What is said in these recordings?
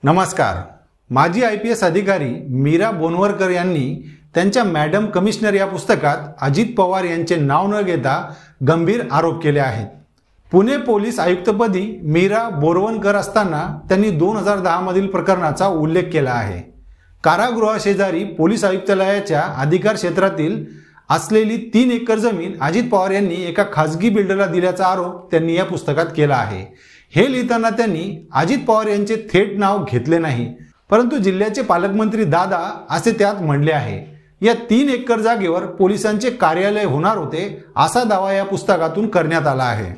नमस्कार। माजी IPS अधिकारी मीरा बोनवरकर यांनी त्यांच्या मॅडम कमिशनर या पुस्तकात अजित पवार यांचे नाव न घेता गंभीर आरोप केले आहेत। पुणे पोलीस आयुक्तपदी मीरा बोरवणकर असताना त्यांनी 2010 मधील प्रकरणाचा उल्लेख केला आहे। कारागृहाशेजारी पोलीस आयुक्तालयाच्या अधिकार क्षेत्रातील असलेली 3 एकर जमीन अजित पवार यांनी एका खासगी बिल्डरला दिल्याचा आरोप त्यांनी या पुस्तकात केला आहे। हे लिहिताना त्यांनी अजित पवार यांचे थेट नाव घेतले नाही, परंतु जिल्ह्याचे पालकमंत्री दादा असे त्यात म्हणले आहे। या 3 एकर जागेवर पोलिसांचे कार्यालय होणार होते असा दावा या पुस्तकातून करण्यात आला आहे।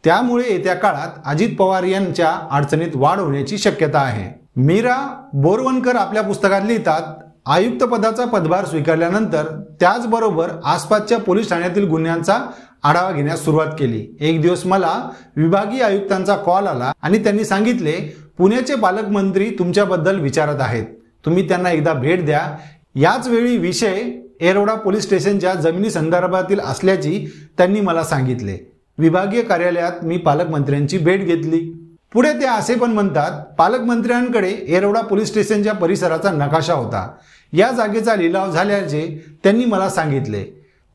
त्यामुळे येत्या काळात अजित पवार यांच्या अडचणीत वाढ होण्याची शक्यता आहे। मीरा बोरवणकर आपल्या पुस्तकात लिहितात, आयुक्त पदाचा पदभार स्वीकारल्यानंतर त्याचबरोबर आसपासच्या पोलीस ठाण्यातील गुन्ह्यांचा आढावा घेण्यास सुरुवात केली। एक दिवस मला विभागीय आयुक्तांचा कॉल आला आणि त्यांनी सांगितले, पुण्याचे पालकमंत्री तुमच्याबद्दल विचारत आहेत, तुम्ही त्यांना एकदा भेट द्या। याच वेळी विषय येरवडा पोलीस स्टेशनच्या जमिनी संदर्भातील असल्याची त्यांनी मला सांगितले। विभागीय कार्यालयात मी पालकमंत्र्यांची भेट घेतली। पुढे ते असे पण म्हणतात, पालकमंत्र्यांकडे येरवडा पोलीस स्टेशनच्या परिसराचा नकाशा होता। या जागेचा लिलाव झाल्याचे त्यांनी मला सांगितले।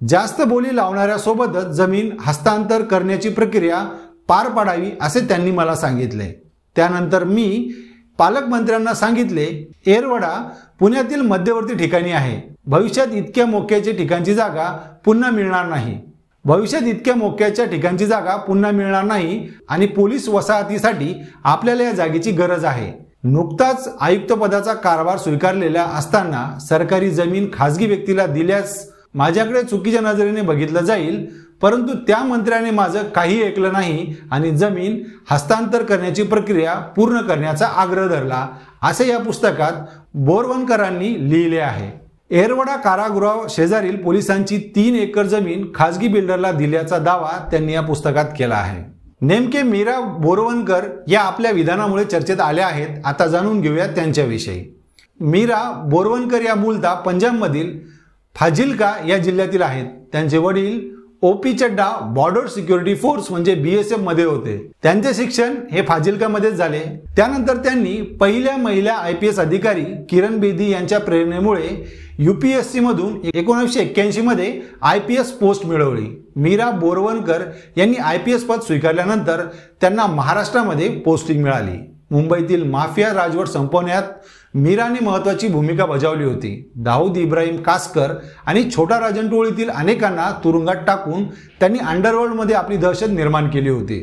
जास्त बोली लावणाऱ्या सोबतच जमीन हस्तांतर करण्याची प्रक्रिया पार पाडावी असे त्यांनी मला सांगितले। त्यानंतर मी पालकमंत्र्यांना सांगितले, येरवडा पुण्यातील मध्यवर्ती ठिकाणी आहे। भविष्यात इतक्या मोक्याच्या ठिकाणची जागा पुन्हा मिळणार नाही आणि पोलीस वसाहतीसाठी आपल्याला या जागेची गरज आहे। नुकताच आयुक्त पदाचा कारभार स्वीकारलेला असताना सरकारी जमीन खासगी व्यक्तीला दिल्यास माझ्याकडे चुकीच्या नजरेने बघितलं जाईल, परंतु त्या मंत्र्याने माझं काही ऐकलं नाही आणि जमीन हस्तांतर करण्याची प्रक्रिया पूर्ण करण्याचा आग्रह धरला असे या पुस्तकात बोरवणकरांनी लिहिले आहे। येरवडा कारागृह शेजारील पोलिसांची 3 एकर जमीन खासगी बिल्डरला दिल्याचा दावा त्यांनी या पुस्तकात केला आहे। नेमके मीरा बोरवणकर या आपल्या विधानामुळे चर्चेत आल्या आहेत। आता जाणून घेऊया त्यांच्याविषयी। मीरा बोरवणकर या मूलतः पंजाबमधील फाजिल्का या जिल्ह्यातील आहेत। त्यांचे वडील OP चड्डा बॉर्डर सिक्युरिटी फोर्स म्हणजे BSF मध्ये होते। त्यांचे शिक्षण हे फाजिल्कामध्येच झाले। त्यानंतर त्यांनी पहिल्या महिला IPS अधिकारी किरण बेदी यांच्या प्रेरणेमुळे UPSC मधून 1981 मध्ये IPS पोस्ट मिळवली। मीरा बोरवणकर यांनी IPS पद स्वीकारल्यानंतर त्यांना महाराष्ट्रामध्ये पोस्टिंग मिळाली। मुंबईतील माफिया राजवट संपवण्यात मीराने महत्त्वाची भूमिका बजावली होती। दाऊद इब्राहिम कासकर आणि छोटा राजन टोळीतील अनेकांना तुरुंगात टाकून त्यांनी अंडरवर्ल्डमध्ये आपली दहशत निर्माण केली होती।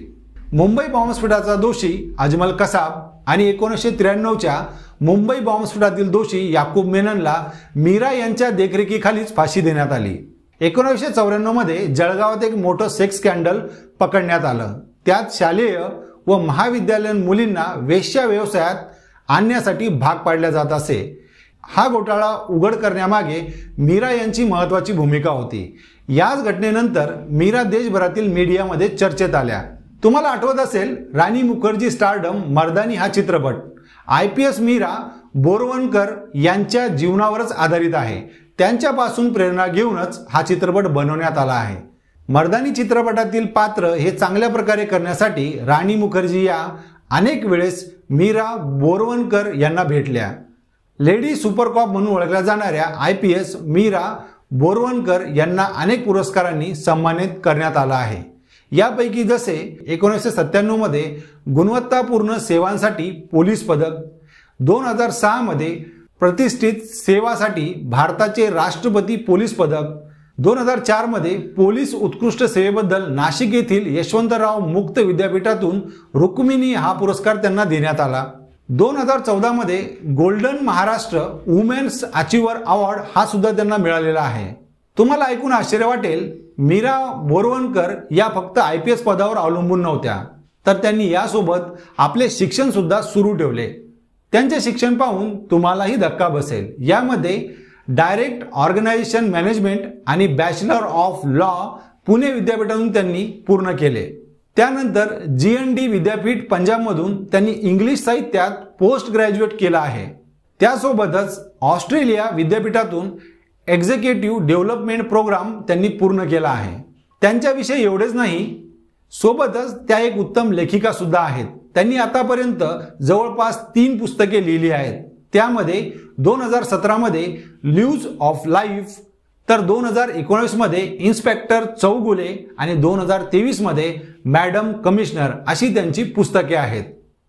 मुंबई बॉम्बस्फोटाचा दोषी अजमल कसाब आणि 1993च्या मुंबई बॉम्बस्फोटातील दोषी याकूब मेननला मीरा यांच्या देखरेखीखालीच फाशी देण्यात आली। 1994 मध्ये जळगावात एक मोठं सेक्स स्कॅन्डल पकडण्यात आलं। त्यात शालेय व महाविद्यालयीन मुलींना वेश्या व्यवसायात आणण्यासाठी भाग पाडल्या जात असे। हा घोटाळा उघड करण्यामागे मीरा यांची महत्त्वाची भूमिका होती। याच घटनेनंतर मीरा देशभरातील मीडियामध्ये चर्चेत आल्या। तुम्हाला आठवत असेल, राणी मुखर्जी स्टारडम मर्दानी हा चित्रपट IPS मीरा बोरवणकर यांच्या जीवनावरच आधारित आहे। त्यांच्यापासून प्रेरणा घेऊनच हा चित्रपट बनवण्यात आला आहे। मर्दानी चित्रपटातील पात्र हे चांगल्या प्रकारे करण्यासाठी राणी मुखर्जी या अनेक वेळेस मीरा बोरवणकर यांना भेटल्या। लेडी सुपर कॉप म्हणून ओळखल्या जाणाऱ्या IPS मीरा बोरवणकर यांना अनेक पुरस्कारांनी सन्मानित करण्यात आला आहे। यापैकी जसे 1997 मध्ये गुणवत्तापूर्ण सेवांसाठी पोलीस पदक, 2006 मध्ये प्रतिष्ठित सेवासाठी भारताचे राष्ट्रपती पोलीस पदक, 2004 मध्ये पोलीस उत्कृष्ट सेवेबद्दल नाशिक येथील यशवंतराव मुक्त विद्यापीठातून रुक्मिणी हा पुरस्कार त्यांना देण्यात आला। 2014 मध्ये golden Maharashtra women's achiever award हा सुद्धा त्यांना मिळालेला आहे। तुम्हाला ऐकून आश्चर्य वाटेल, मीरा बोरवणकर या फक्त IPS पदावर अवलंबून नव्हत्या, तर त्यांनी यासोबत आपले शिक्षण सुद्धा सुरू ठेवले। त्यांचे शिक्षण पाहून तुम्हालाही धक्का बसेल। यामध्ये डायरेक्ट ऑर्गनायझेशन मॅनेजमेंट आणि बॅचलर ऑफ लॉ पुणे विद्यापीठातून त्यांनी पूर्ण केले। त्यानंतर GND विद्यापीठ पंजाबमधून त्यांनी इंग्लिश साहित्यात पोस्ट ग्रॅज्युएट केला आहे। त्यासोबतच ऑस्ट्रेलिया विद्यापीठातून एक्झिक्युटिव्ह डेव्हलपमेंट प्रोग्राम त्यांनी पूर्ण केला आहे। त्यांच्याविषयी एवढेच नाही, सोबतच त्या एक उत्तम लेखिका सुद्धा आहेत। त्यांनी आतापर्यंत जवळपास 3 पुस्तके लिहिली आहेत. त्यामध्ये 2017 मध्ये ल्यूज ऑफ लाईफ, तर 2019 मध्ये इन्स्पेक्टर चौगुले आणि 2023 मध्ये मॅडम कमिशनर अशी त्यांची पुस्तके आहेत.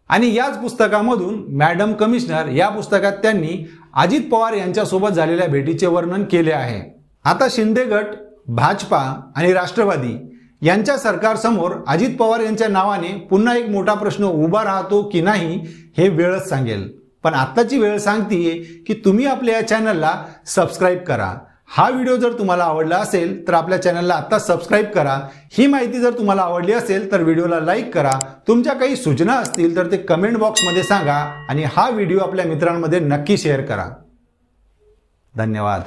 आणि याच पुस्तकामधून मॅडम कमिशनर या पुस्तकात त्यांनी अजित पवार यांच्यासोबत झालेल्या भेटीचे वर्णन केले आहे. आता शिंदे गट, भाजपा आणि राष्ट्रवादी यांच्या सरकारसमोर अजित पवार यांच्या नावाने पुन्हा एक मोठा प्रश्न उभा राहतो की नाही हे वेळच सांगेल. पण आत्ताची वेळ सांगतीये की तुम्ही आपल्या या चॅनलला सबस्क्राईब करा. हा व्हिडिओ जर तुम्हाला आवडला असेल तर आपल्या चॅनलला आत्ता सबस्क्राईब करा. ही माहिती जर तुम्हाला आवडली असेल तर व्हिडिओला लाईक करा. तुमच्या काही सूचना असतील तर ते कमेंट बॉक्समध्ये सांगा आणि हा व्हिडिओ आपल्या मित्रांमध्ये नक्की शेअर करा. धन्यवाद.